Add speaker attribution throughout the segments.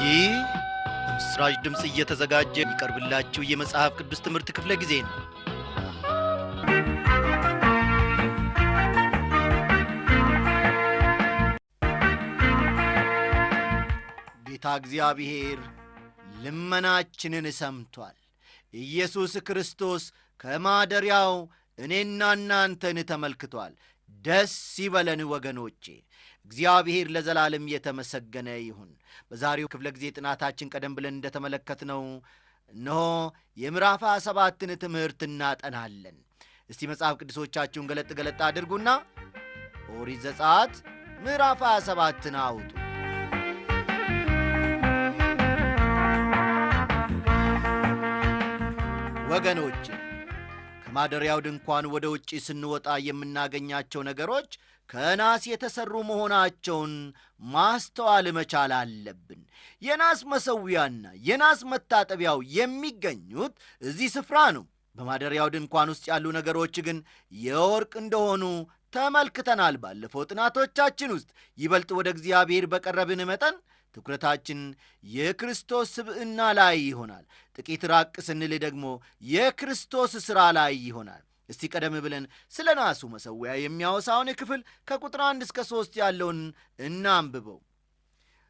Speaker 1: ይህ በምስራች ድምፅ እየተዘጋጀ የሚቀርብላችሁ የመጽሐፍ ቅዱስ ትምህርት ክፍለ ጊዜ ነው። ጌታ እግዚአብሔር ልመናችንን ሰምቷል። ኢየሱስ ክርስቶስ ከማደሪያው እኔና እናንተን ተመልክቷል። ደስ ይበለን ወገኖቼ። እግዚአብሔር ለዘላለም የተመሰገነ ይሁን። በዛሬው ክፍለ ጊዜ ጥናታችን ቀደም ብለን እንደተመለከትነው እነሆ የምዕራፍ 7ን ትምህርት እናጠናለን። እስቲ መጽሐፍ ቅዱሶቻችሁን ገለጥ ገለጥ አድርጉና ኦሪት ዘጸአት ምዕራፍ 7ን አውጡ። ወገኖቼ ከማደሪያው ድንኳን ወደ ውጪ ስንወጣ የምናገኛቸው ነገሮች ከናስ የተሰሩ መሆናቸውን ማስተዋል መቻል አለብን። የናስ መሠዊያና የናስ መታጠቢያው የሚገኙት እዚህ ስፍራ ነው። በማደሪያው ድንኳን ውስጥ ያሉ ነገሮች ግን የወርቅ እንደሆኑ ተመልክተናል። ባለፈው ጥናቶቻችን ውስጥ ይበልጥ ወደ እግዚአብሔር በቀረብን መጠን ትኩረታችን የክርስቶስ ስብዕና ላይ ይሆናል። ጥቂት ራቅ ስንል ደግሞ የክርስቶስ ሥራ ላይ ይሆናል። እስቲ ቀደም ብለን ስለ ናሱ መሠዊያ የሚያወሳውን ክፍል ከቁጥር 1 እስከ 3 ያለውን እናንብበው።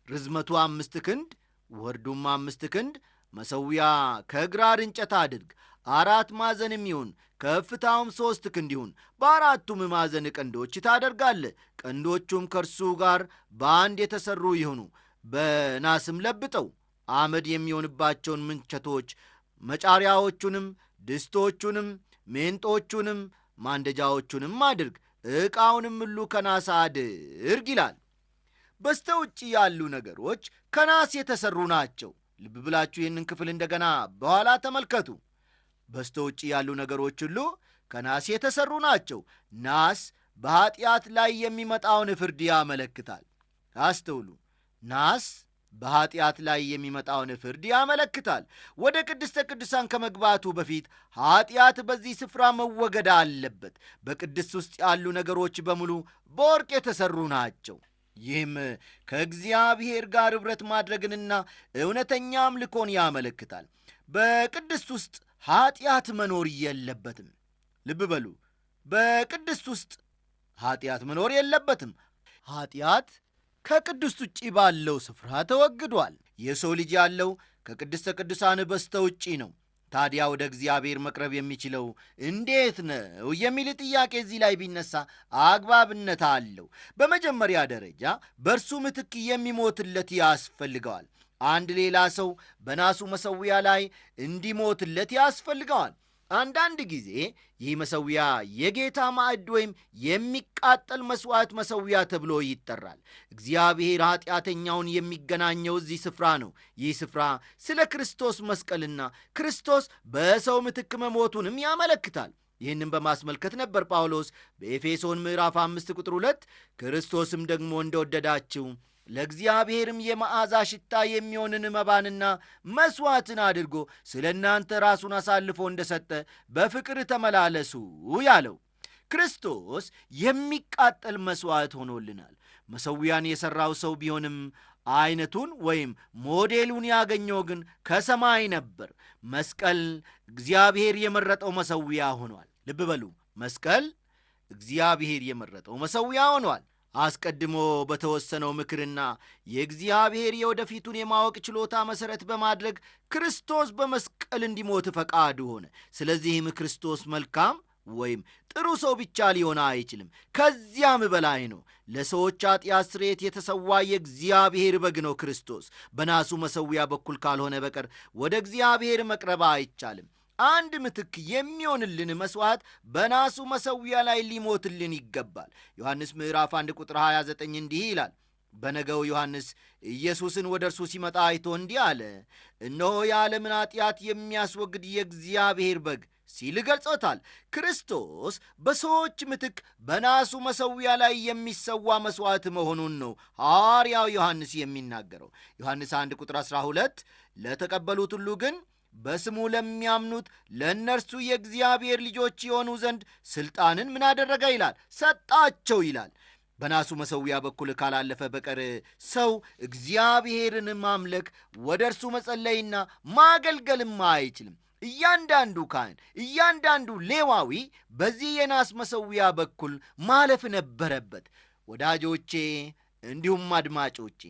Speaker 1: ርዝመቱ 5 ክንድ ወርዱም 5 ክንድ መሠዊያ ከግራር እንጨት አድርግ፣ 4 ማዕዘንም ይሁን፣ ከፍታውም 3 ክንድ ይሁን። በአራቱም ማዕዘን ቀንዶች ታደርጋለህ። ቀንዶቹም ከእርሱ ጋር በአንድ የተሠሩ ይሁኑ። በናስም ለብጠው። አመድ የሚሆንባቸውን ምንቸቶች፣ መጫሪያዎቹንም፣ ድስቶቹንም፣ ሜንጦቹንም ማንደጃዎቹንም አድርግ። ዕቃውንም ሁሉ ከናስ አድርግ ይላል። በስተ ውጭ ያሉ ነገሮች ከናስ የተሠሩ ናቸው። ልብ ብላችሁ ይህንን ክፍል እንደገና በኋላ ተመልከቱ። በስተ ውጭ ያሉ ነገሮች ሁሉ ከናስ የተሠሩ ናቸው። ናስ በኀጢአት ላይ የሚመጣውን ፍርድ ያመለክታል። አስተውሉ። ናስ በኀጢአት ላይ የሚመጣውን ፍርድ ያመለክታል። ወደ ቅድስተ ቅዱሳን ከመግባቱ በፊት ኀጢአት በዚህ ስፍራ መወገድ አለበት። በቅድስት ውስጥ ያሉ ነገሮች በሙሉ በወርቅ የተሠሩ ናቸው። ይህም ከእግዚአብሔር ጋር ኅብረት ማድረግንና እውነተኛ አምልኮን ያመለክታል። በቅድስት ውስጥ ኀጢአት መኖር የለበትም። ልብ በሉ፣ በቅድስት ውስጥ ኀጢአት መኖር የለበትም። ኀጢአት ከቅድስት ውጪ ባለው ስፍራ ተወግዷል። የሰው ልጅ ያለው ከቅድስተ ቅዱሳን በስተ ውጪ ነው። ታዲያ ወደ እግዚአብሔር መቅረብ የሚችለው እንዴት ነው የሚል ጥያቄ እዚህ ላይ ቢነሳ አግባብነት አለው። በመጀመሪያ ደረጃ በእርሱ ምትክ የሚሞትለት ያስፈልገዋል። አንድ ሌላ ሰው በናሱ መሠዊያ ላይ እንዲሞትለት ያስፈልገዋል። አንዳንድ ጊዜ ይህ መሠዊያ የጌታ ማዕድ ወይም የሚቃጠል መሥዋዕት መሠዊያ ተብሎ ይጠራል። እግዚአብሔር ኀጢአተኛውን የሚገናኘው እዚህ ስፍራ ነው። ይህ ስፍራ ስለ ክርስቶስ መስቀልና ክርስቶስ በሰው ምትክ መሞቱንም ያመለክታል። ይህንም በማስመልከት ነበር ጳውሎስ በኤፌሶን ምዕራፍ 5 ቁጥር 2 ክርስቶስም ደግሞ እንደወደዳችሁ ለእግዚአብሔርም የመዓዛ ሽታ የሚሆንን መባንና መሥዋዕትን አድርጎ ስለ እናንተ ራሱን አሳልፎ እንደሰጠ በፍቅር ተመላለሱ ያለው። ክርስቶስ የሚቃጠል መሥዋዕት ሆኖልናል። መሠዊያን የሠራው ሰው ቢሆንም ዐይነቱን ወይም ሞዴሉን ያገኘው ግን ከሰማይ ነበር። መስቀል እግዚአብሔር የመረጠው መሠዊያ ሆኗል። ልብ በሉ፣ መስቀል እግዚአብሔር የመረጠው መሠዊያ ሆኗል። አስቀድሞ በተወሰነው ምክርና የእግዚአብሔር የወደፊቱን የማወቅ ችሎታ መሠረት በማድረግ ክርስቶስ በመስቀል እንዲሞት ፈቃዱ ሆነ። ስለዚህም ክርስቶስ መልካም ወይም ጥሩ ሰው ብቻ ሊሆን አይችልም፣ ከዚያም በላይ ነው። ለሰዎች ኃጢአት ስርየት የተሰዋ የእግዚአብሔር በግ ነው። ክርስቶስ በናሱ መሠዊያ በኩል ካልሆነ በቀር ወደ እግዚአብሔር መቅረብ አይቻልም። አንድ ምትክ የሚሆንልን መሥዋዕት በናሱ መሠዊያ ላይ ሊሞትልን ይገባል። ዮሐንስ ምዕራፍ 1 ቁጥር 29 እንዲህ ይላል። በነገው ዮሐንስ ኢየሱስን ወደ እርሱ ሲመጣ አይቶ እንዲህ አለ፣ እነሆ የዓለምን ኃጢአት የሚያስወግድ የእግዚአብሔር በግ ሲል ገልጾታል። ክርስቶስ በሰዎች ምትክ በናሱ መሠዊያ ላይ የሚሰዋ መሥዋዕት መሆኑን ነው ሐዋርያው ዮሐንስ የሚናገረው። ዮሐንስ 1 ቁጥር 12 ለተቀበሉት ሁሉ ግን በስሙ ለሚያምኑት ለእነርሱ የእግዚአብሔር ልጆች የሆኑ ዘንድ ሥልጣንን ምን አደረገ ይላል? ሰጣቸው ይላል። በናሱ መሠዊያ በኩል ካላለፈ በቀር ሰው እግዚአብሔርን ማምለክ ወደ እርሱ መጸለይና ማገልገልም አይችልም። እያንዳንዱ ካህን፣ እያንዳንዱ ሌዋዊ በዚህ የናስ መሠዊያ በኩል ማለፍ ነበረበት። ወዳጆቼ እንዲሁም አድማጮቼ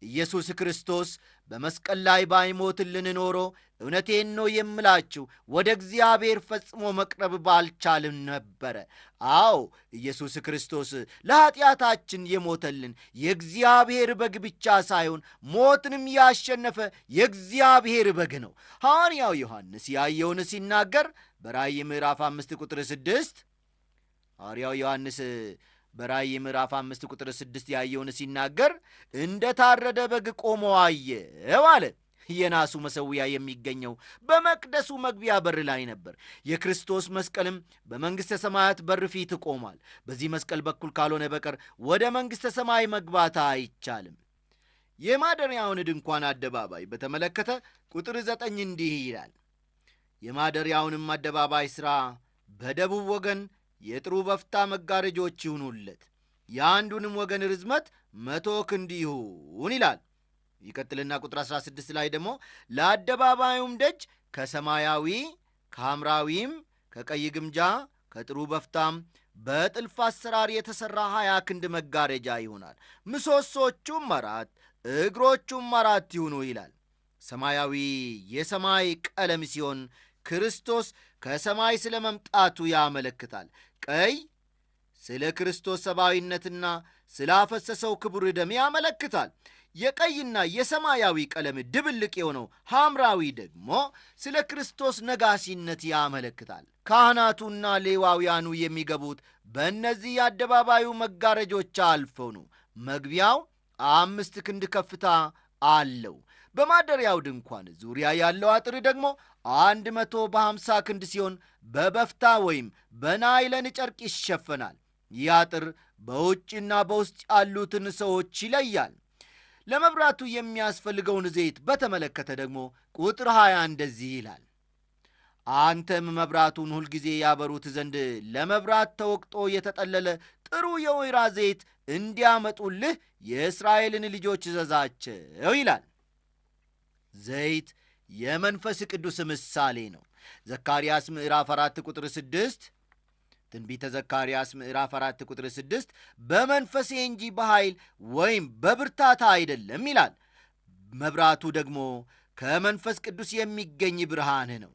Speaker 1: ኢየሱስ ክርስቶስ በመስቀል ላይ ባይሞትልን ኖሮ እውነቴን ነው የምላችሁ ወደ እግዚአብሔር ፈጽሞ መቅረብ ባልቻልን ነበረ። አዎ ኢየሱስ ክርስቶስ ለኀጢአታችን የሞተልን የእግዚአብሔር በግ ብቻ ሳይሆን ሞትንም ያሸነፈ የእግዚአብሔር በግ ነው። ሐዋርያው ዮሐንስ ያየውን ሲናገር በራእይ ምዕራፍ 5 ቁጥር 6 ሐዋርያው ዮሐንስ በራእይ ምዕራፍ 5 ቁጥር 6 ያየውን ሲናገር እንደ ታረደ በግ ቆሞ አየሁ አለ። የናሱ መሠዊያ የሚገኘው በመቅደሱ መግቢያ በር ላይ ነበር። የክርስቶስ መስቀልም በመንግሥተ ሰማያት በር ፊት ቆሟል። በዚህ መስቀል በኩል ካልሆነ በቀር ወደ መንግሥተ ሰማይ መግባት አይቻልም። የማደሪያውን ድንኳን አደባባይ በተመለከተ ቁጥር 9 እንዲህ ይላል። የማደሪያውንም አደባባይ ሥራ በደቡብ ወገን የጥሩ በፍታ መጋረጆች ይሁኑለት፣ የአንዱንም ወገን ርዝመት 100 ክንድ ይሁን ይላል። ይቀጥልና ቁጥር 16 ላይ ደግሞ ለአደባባዩም ደጅ ከሰማያዊ ከሐምራዊም ከቀይ ግምጃ ከጥሩ በፍታም በጥልፍ አሰራር የተሠራ 20 ክንድ መጋረጃ ይሆናል። ምሰሶቹም 4 እግሮቹም 4 ይሁኑ ይላል። ሰማያዊ የሰማይ ቀለም ሲሆን ክርስቶስ ከሰማይ ስለ መምጣቱ ያመለክታል። ቀይ ስለ ክርስቶስ ሰብአዊነትና ስላፈሰሰው ክቡር ደም ያመለክታል። የቀይና የሰማያዊ ቀለም ድብልቅ የሆነው ሐምራዊ ደግሞ ስለ ክርስቶስ ነጋሲነት ያመለክታል። ካህናቱና ሌዋውያኑ የሚገቡት በእነዚህ የአደባባዩ መጋረጆች አልፈው ነው። መግቢያው 5 ክንድ ከፍታ አለው። በማደሪያው ድንኳን ዙሪያ ያለው አጥር ደግሞ 150 ክንድ ሲሆን በበፍታ ወይም በናይለን ጨርቅ ይሸፈናል። ይህ አጥር በውጭና በውስጥ ያሉትን ሰዎች ይለያል። ለመብራቱ የሚያስፈልገውን ዘይት በተመለከተ ደግሞ ቁጥር 20 እንደዚህ ይላል። አንተም መብራቱን ሁልጊዜ ያበሩት ዘንድ ለመብራት ተወቅጦ የተጠለለ ጥሩ የወይራ ዘይት እንዲያመጡልህ የእስራኤልን ልጆች እዘዛቸው ይላል። ዘይት የመንፈስ ቅዱስ ምሳሌ ነው። ዘካርያስ ምዕራፍ 4 ቁጥር 6 ትንቢተ ዘካርያስ ምዕራፍ 4 ቁጥር 6 በመንፈሴ እንጂ በኃይል ወይም በብርታት አይደለም ይላል። መብራቱ ደግሞ ከመንፈስ ቅዱስ የሚገኝ ብርሃን ነው።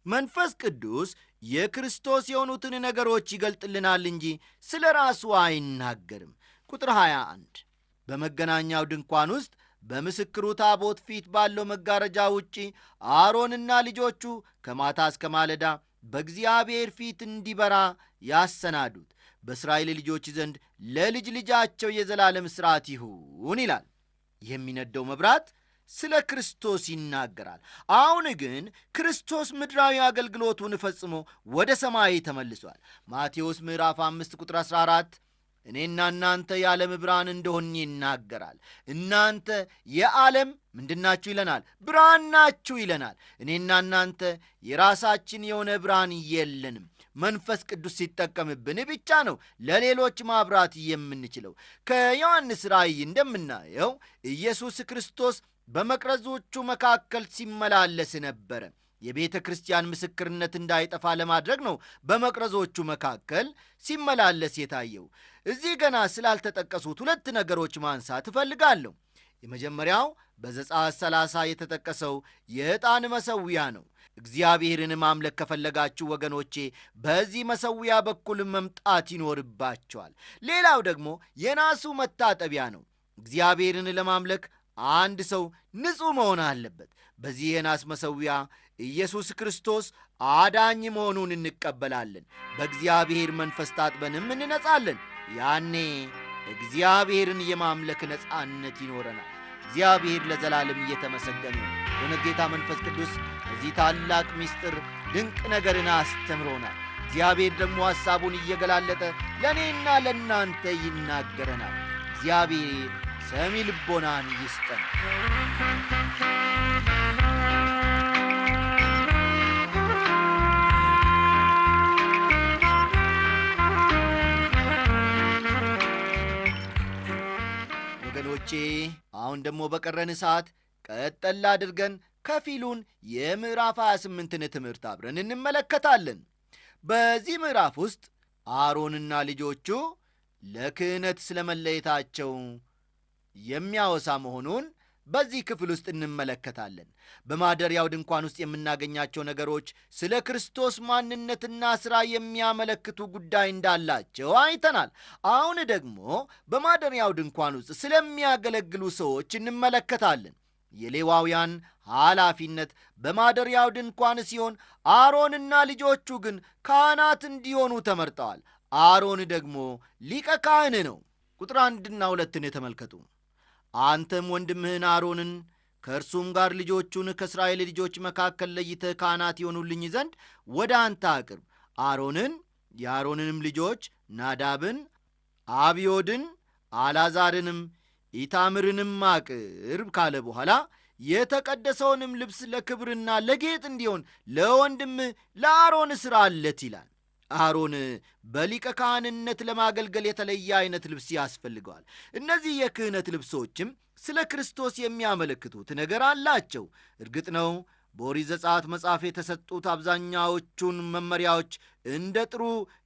Speaker 1: መንፈስ ቅዱስ የክርስቶስ የሆኑትን ነገሮች ይገልጥልናል እንጂ ስለ ራሱ አይናገርም። ቁጥር 21 በመገናኛው ድንኳን ውስጥ በምስክሩ ታቦት ፊት ባለው መጋረጃ ውጪ አሮንና ልጆቹ ከማታ እስከ ማለዳ በእግዚአብሔር ፊት እንዲበራ ያሰናዱት፣ በእስራኤል ልጆች ዘንድ ለልጅ ልጃቸው የዘላለም ሥርዓት ይሁን ይላል። የሚነደው መብራት ስለ ክርስቶስ ይናገራል። አሁን ግን ክርስቶስ ምድራዊ አገልግሎቱን ፈጽሞ ወደ ሰማይ ተመልሷል። ማቴዎስ ምዕራፍ 5 ቁጥር 14 እኔና እናንተ የዓለም ብርሃን እንደሆን ይናገራል። እናንተ የዓለም ምንድናችሁ ይለናል? ብርሃን ናችሁ ይለናል። እኔና እናንተ የራሳችን የሆነ ብርሃን የለንም። መንፈስ ቅዱስ ሲጠቀምብን ብቻ ነው ለሌሎች ማብራት የምንችለው። ከዮሐንስ ራእይ እንደምናየው ኢየሱስ ክርስቶስ በመቅረዞቹ መካከል ሲመላለስ ነበረ። የቤተ ክርስቲያን ምስክርነት እንዳይጠፋ ለማድረግ ነው በመቅረዞቹ መካከል ሲመላለስ የታየው። እዚህ ገና ስላልተጠቀሱት 2 ነገሮች ማንሳት እፈልጋለሁ። የመጀመሪያው በዘጸአት 30 የተጠቀሰው የዕጣን መሠዊያ ነው። እግዚአብሔርን ማምለክ ከፈለጋችሁ ወገኖቼ በዚህ መሠዊያ በኩል መምጣት ይኖርባቸዋል። ሌላው ደግሞ የናሱ መታጠቢያ ነው። እግዚአብሔርን ለማምለክ አንድ ሰው ንጹሕ መሆን አለበት። በዚህ የናስ መሠዊያ ኢየሱስ ክርስቶስ አዳኝ መሆኑን እንቀበላለን። በእግዚአብሔር መንፈስ ታጥበንም እንነጻለን። ያኔ እግዚአብሔርን የማምለክ ነጻነት ይኖረናል። እግዚአብሔር ለዘላለም እየተመሰገነ ነው። በእውነት ጌታ መንፈስ ቅዱስ በዚህ ታላቅ ምስጢር ድንቅ ነገርን አስተምሮናል። እግዚአብሔር ደግሞ ሐሳቡን እየገላለጠ ለእኔና ለእናንተ ይናገረናል። እግዚአብሔር ሰሚ ልቦናን ይስጠን። ደግሞ በቀረን ሰዓት ቀጠል አድርገን ከፊሉን የምዕራፍ 28ን ትምህርት አብረን እንመለከታለን። በዚህ ምዕራፍ ውስጥ አሮንና ልጆቹ ለክህነት ስለመለየታቸው የሚያወሳ መሆኑን በዚህ ክፍል ውስጥ እንመለከታለን። በማደሪያው ድንኳን ውስጥ የምናገኛቸው ነገሮች ስለ ክርስቶስ ማንነትና ሥራ የሚያመለክቱ ጉዳይ እንዳላቸው አይተናል። አሁን ደግሞ በማደሪያው ድንኳን ውስጥ ስለሚያገለግሉ ሰዎች እንመለከታለን። የሌዋውያን ኃላፊነት በማደሪያው ድንኳን ሲሆን አሮንና ልጆቹ ግን ካህናት እንዲሆኑ ተመርጠዋል። አሮን ደግሞ ሊቀ ካህን ነው። ቁጥር 1ና 2 የተመልከቱ። አንተም ወንድምህን አሮንን ከእርሱም ጋር ልጆቹን ከእስራኤል ልጆች መካከል ለይተህ ካህናት ይሆኑልኝ ዘንድ ወደ አንተ አቅርብ። አሮንን የአሮንንም ልጆች ናዳብን፣ አብዮድን፣ አልዓዛርንም ኢታምርንም አቅርብ ካለ በኋላ የተቀደሰውንም ልብስ ለክብርና ለጌጥ እንዲሆን ለወንድምህ ለአሮን ሥራለት ይላል። አሮን በሊቀ ካህንነት ለማገልገል የተለየ አይነት ልብስ ያስፈልገዋል። እነዚህ የክህነት ልብሶችም ስለ ክርስቶስ የሚያመለክቱት ነገር አላቸው። እርግጥ ነው በኦሪት ዘጸአት መጽሐፍ የተሰጡት አብዛኛዎቹን መመሪያዎች እንደ ጥሩ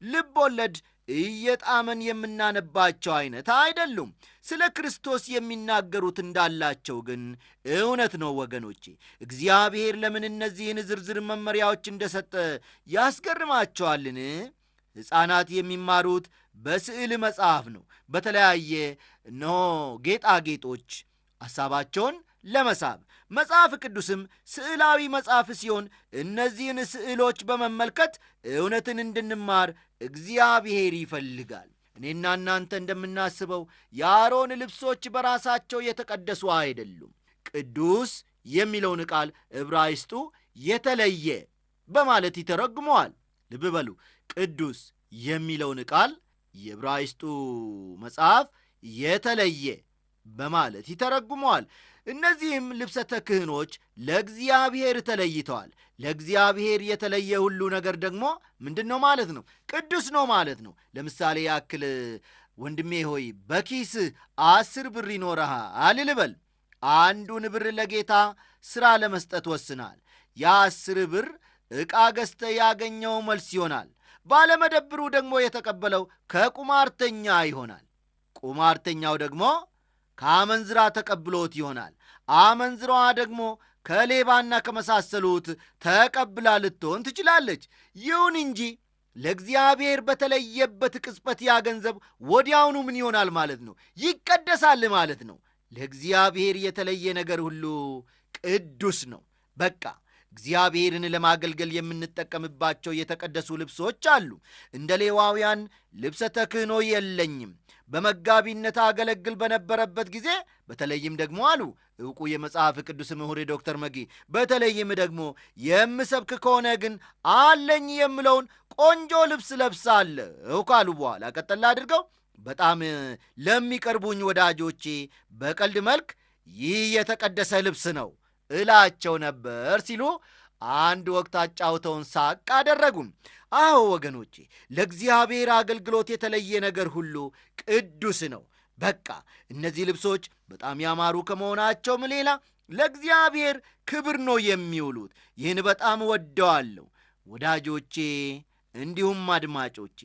Speaker 1: ልብ ወለድ እየጣመን የምናነባቸው አይነት አይደሉም። ስለ ክርስቶስ የሚናገሩት እንዳላቸው ግን እውነት ነው ወገኖቼ። እግዚአብሔር ለምን እነዚህን ዝርዝር መመሪያዎች እንደሰጠ ያስገርማቸዋልን? ሕፃናት የሚማሩት በስዕል መጽሐፍ ነው። በተለያየ ጌጣጌጦች ሐሳባቸውን ለመሳብ መጽሐፍ ቅዱስም ስዕላዊ መጽሐፍ ሲሆን እነዚህን ስዕሎች በመመልከት እውነትን እንድንማር እግዚአብሔር ይፈልጋል። እኔና እናንተ እንደምናስበው የአሮን ልብሶች በራሳቸው የተቀደሱ አይደሉም። ቅዱስ የሚለውን ቃል ዕብራይስጡ የተለየ በማለት ይተረጉመዋል። ልብ በሉ፣ ቅዱስ የሚለውን ቃል የዕብራይስጡ መጽሐፍ የተለየ በማለት ይተረጉመዋል። እነዚህም ልብሰተ ክህኖች ለእግዚአብሔር ተለይተዋል። ለእግዚአብሔር የተለየ ሁሉ ነገር ደግሞ ምንድን ነው ማለት ነው? ቅዱስ ነው ማለት ነው። ለምሳሌ ያክል ወንድሜ ሆይ በኪስህ 10 ብር ይኖረሃል ልበል። አንዱን ብር ለጌታ ሥራ ለመስጠት ወስናል። ያ10 ብር ዕቃ ገዝተ ያገኘው መልስ ይሆናል። ባለመደብሩ ደግሞ የተቀበለው ከቁማርተኛ ይሆናል። ቁማርተኛው ደግሞ ከአመንዝራ ተቀብሎት ይሆናል። አመንዝራዋ ደግሞ ከሌባና ከመሳሰሉት ተቀብላ ልትሆን ትችላለች። ይሁን እንጂ ለእግዚአብሔር በተለየበት ቅጽበት ያ ገንዘብ ወዲያውኑ ምን ይሆናል ማለት ነው? ይቀደሳል ማለት ነው። ለእግዚአብሔር የተለየ ነገር ሁሉ ቅዱስ ነው። በቃ እግዚአብሔርን ለማገልገል የምንጠቀምባቸው የተቀደሱ ልብሶች አሉ። እንደ ሌዋውያን ልብሰ ተክህኖ የለኝም። በመጋቢነት አገለግል በነበረበት ጊዜ በተለይም ደግሞ አሉ ዕውቁ የመጽሐፍ ቅዱስ ምሁር ዶክተር መጊ፣ በተለይም ደግሞ የምሰብክ ከሆነ ግን አለኝ የምለውን ቆንጆ ልብስ ለብሳለሁ ካሉ በኋላ ቀጠል አድርገው በጣም ለሚቀርቡኝ ወዳጆቼ በቀልድ መልክ ይህ የተቀደሰ ልብስ ነው እላቸው ነበር ሲሉ አንድ ወቅት አጫውተውን ሳቅ አደረጉም። አዎ ወገኖቼ፣ ለእግዚአብሔር አገልግሎት የተለየ ነገር ሁሉ ቅዱስ ነው። በቃ እነዚህ ልብሶች በጣም ያማሩ ከመሆናቸውም ሌላ ለእግዚአብሔር ክብር ነው የሚውሉት። ይህን በጣም ወደዋለሁ ወዳጆቼ፣ እንዲሁም አድማጮቼ።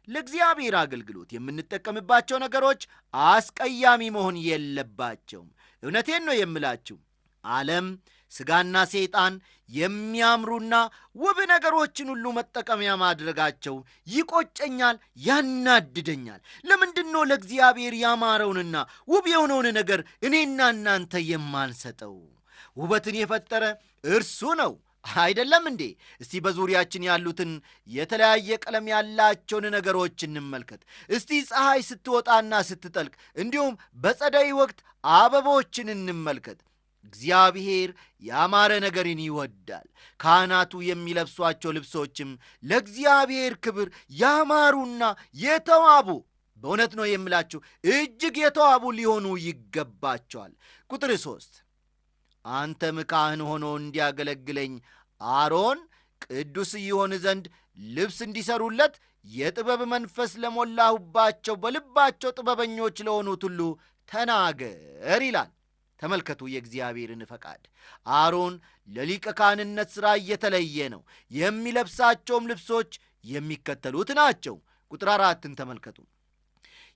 Speaker 1: ለእግዚአብሔር አገልግሎት የምንጠቀምባቸው ነገሮች አስቀያሚ መሆን የለባቸውም። እውነቴን ነው የምላችሁ። ዓለም፣ ሥጋና ሰይጣን የሚያምሩና ውብ ነገሮችን ሁሉ መጠቀሚያ ማድረጋቸው ይቆጨኛል፣ ያናድደኛል። ለምንድን ነው ለእግዚአብሔር ያማረውንና ውብ የሆነውን ነገር እኔና እናንተ የማንሰጠው? ውበትን የፈጠረ እርሱ ነው አይደለም እንዴ? እስቲ በዙሪያችን ያሉትን የተለያየ ቀለም ያላቸውን ነገሮች እንመልከት። እስቲ ፀሐይ ስትወጣና ስትጠልቅ እንዲሁም በጸደይ ወቅት አበቦችን እንመልከት። እግዚአብሔር ያማረ ነገርን ይወዳል። ካህናቱ የሚለብሷቸው ልብሶችም ለእግዚአብሔር ክብር ያማሩና የተዋቡ፣ በእውነት ነው የምላችሁ እጅግ የተዋቡ ሊሆኑ ይገባቸዋል። ቁጥር 3 አንተም ካህን ሆኖ እንዲያገለግለኝ አሮን ቅዱስ ይሆን ዘንድ ልብስ እንዲሰሩለት የጥበብ መንፈስ ለሞላሁባቸው በልባቸው ጥበበኞች ለሆኑት ሁሉ ተናገር ይላል። ተመልከቱ የእግዚአብሔርን ፈቃድ። አሮን ለሊቀ ካህንነት ሥራ እየተለየ ነው። የሚለብሳቸውም ልብሶች የሚከተሉት ናቸው። ቁጥር 4ን ተመልከቱ።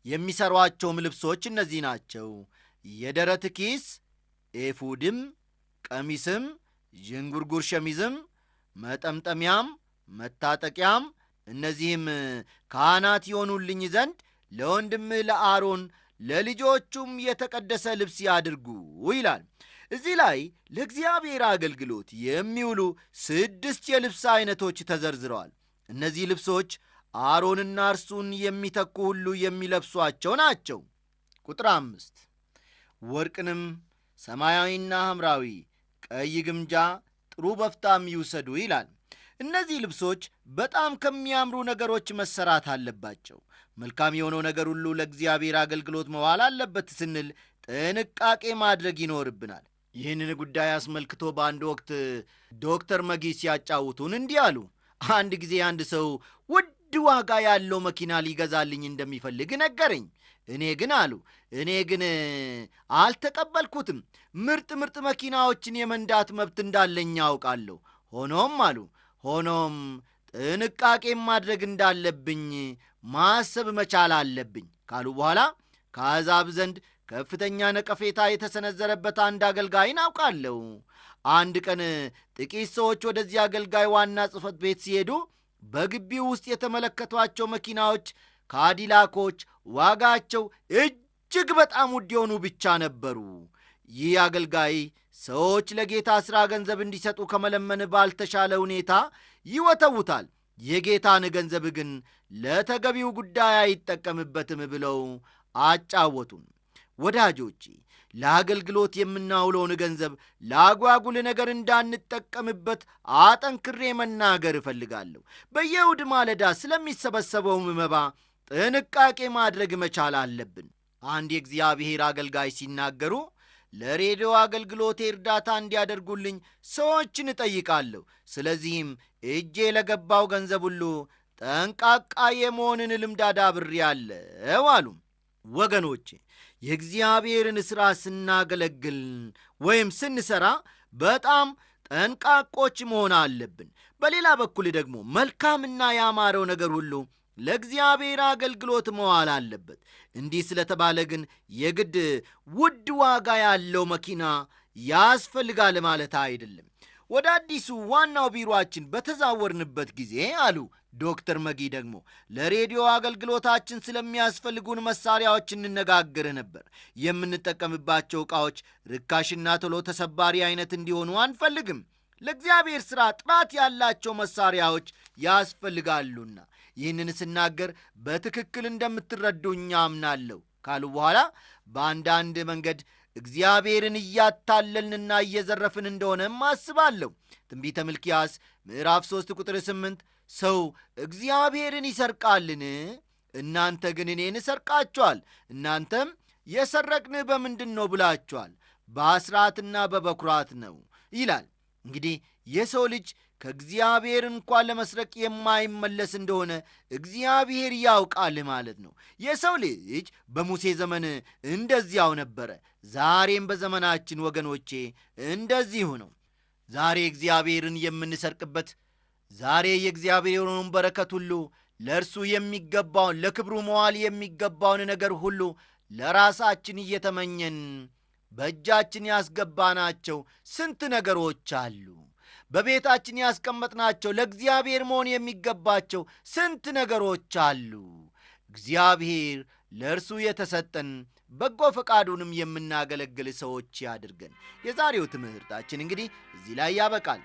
Speaker 1: የሚሠሯቸውም ልብሶች እነዚህ ናቸው: የደረት ኪስ፣ ኤፉድም፣ ቀሚስም፣ ዥንጉርጉር ሸሚዝም፣ መጠምጠሚያም፣ መታጠቂያም፣ እነዚህም ካህናት ይሆኑልኝ ዘንድ ለወንድምህ ለአሮን ለልጆቹም የተቀደሰ ልብስ ያድርጉ ይላል። እዚህ ላይ ለእግዚአብሔር አገልግሎት የሚውሉ 6 የልብስ ዐይነቶች ተዘርዝረዋል። እነዚህ ልብሶች አሮንና እርሱን የሚተኩ ሁሉ የሚለብሷቸው ናቸው። ቁጥር 5 ወርቅንም ሰማያዊና ሐምራዊ፣ ቀይ ግምጃ፣ ጥሩ በፍታም ይውሰዱ ይላል። እነዚህ ልብሶች በጣም ከሚያምሩ ነገሮች መሰራት አለባቸው። መልካም የሆነው ነገር ሁሉ ለእግዚአብሔር አገልግሎት መዋል አለበት ስንል ጥንቃቄ ማድረግ ይኖርብናል። ይህንን ጉዳይ አስመልክቶ በአንድ ወቅት ዶክተር መጊ ሲያጫውቱን እንዲህ አሉ። አንድ ጊዜ አንድ ሰው ውድ ዋጋ ያለው መኪና ሊገዛልኝ እንደሚፈልግ ነገረኝ። እኔ ግን አልተቀበልኩትም። ምርጥ መኪናዎችን የመንዳት መብት እንዳለኝ ያውቃለሁ። ሆኖም ጥንቃቄ ማድረግ እንዳለብኝ ማሰብ መቻል አለብኝ ካሉ በኋላ ከአሕዛብ ዘንድ ከፍተኛ ነቀፌታ የተሰነዘረበት አንድ አገልጋይን አውቃለሁ። አንድ ቀን ጥቂት ሰዎች ወደዚህ አገልጋይ ዋና ጽሕፈት ቤት ሲሄዱ በግቢው ውስጥ የተመለከቷቸው መኪናዎች ካዲላኮች ዋጋቸው እጅግ በጣም ውድ የሆኑ ብቻ ነበሩ። ይህ አገልጋይ ሰዎች ለጌታ ሥራ ገንዘብ እንዲሰጡ ከመለመን ባልተሻለ ሁኔታ ይወተውታል፣ የጌታን ገንዘብ ግን ለተገቢው ጉዳይ አይጠቀምበትም ብለው አጫወቱን። ወዳጆቼ ለአገልግሎት የምናውለውን ገንዘብ ለአጓጉል ነገር እንዳንጠቀምበት አጠንክሬ መናገር እፈልጋለሁ። በየእሁድ ማለዳ ስለሚሰበሰበው መባ ጥንቃቄ ማድረግ መቻል አለብን። አንድ የእግዚአብሔር አገልጋይ ሲናገሩ ለሬዲዮ አገልግሎቴ እርዳታ እንዲያደርጉልኝ ሰዎችን እጠይቃለሁ። ስለዚህም እጄ ለገባው ገንዘብ ሁሉ ጠንቃቃ የመሆንን ልምድ አዳብሬአለሁ አሉ። ወገኖቼ የእግዚአብሔርን ሥራ ስናገለግል ወይም ስንሠራ በጣም ጠንቃቆች መሆን አለብን። በሌላ በኩል ደግሞ መልካምና ያማረው ነገር ሁሉ ለእግዚአብሔር አገልግሎት መዋል አለበት። እንዲህ ስለተባለ ግን የግድ ውድ ዋጋ ያለው መኪና ያስፈልጋል ማለት አይደለም። ወደ አዲሱ ዋናው ቢሮአችን በተዛወርንበት ጊዜ አሉ ዶክተር መጊ ደግሞ ለሬዲዮ አገልግሎታችን ስለሚያስፈልጉን መሳሪያዎች እንነጋገር ነበር። የምንጠቀምባቸው ዕቃዎች ርካሽና ቶሎ ተሰባሪ አይነት እንዲሆኑ አንፈልግም። ለእግዚአብሔር ሥራ ጥራት ያላቸው መሳሪያዎች ያስፈልጋሉና ይህንን ስናገር በትክክል እንደምትረዱኝ አምናለሁ ካሉ በኋላ በአንዳንድ መንገድ እግዚአብሔርን እያታለልንና እየዘረፍን እንደሆነም አስባለሁ። ትንቢተ ሚልክያስ ምዕራፍ 3 ቁጥር 8 ሰው እግዚአብሔርን ይሰርቃልን? እናንተ ግን እኔን ሰርቃችኋል፣ እናንተም የሰረቅን በምንድን ነው ብላችኋል፣ በአስራትና በበኩራት ነው ይላል። እንግዲህ የሰው ልጅ ከእግዚአብሔር እንኳን ለመስረቅ የማይመለስ እንደሆነ እግዚአብሔር ያውቃል ማለት ነው። የሰው ልጅ በሙሴ ዘመን እንደዚያው ነበረ። ዛሬም በዘመናችን ወገኖቼ እንደዚሁ ነው። ዛሬ እግዚአብሔርን የምንሰርቅበት፣ ዛሬ የእግዚአብሔር የሆነውን በረከት ሁሉ ለእርሱ የሚገባውን ለክብሩ መዋል የሚገባውን ነገር ሁሉ ለራሳችን እየተመኘን በእጃችን ያስገባናቸው ስንት ነገሮች አሉ። በቤታችን ያስቀመጥናቸው ለእግዚአብሔር መሆን የሚገባቸው ስንት ነገሮች አሉ። እግዚአብሔር ለእርሱ የተሰጠን በጎ ፈቃዱንም የምናገለግል ሰዎች ያድርገን። የዛሬው ትምህርታችን እንግዲህ እዚህ ላይ ያበቃል።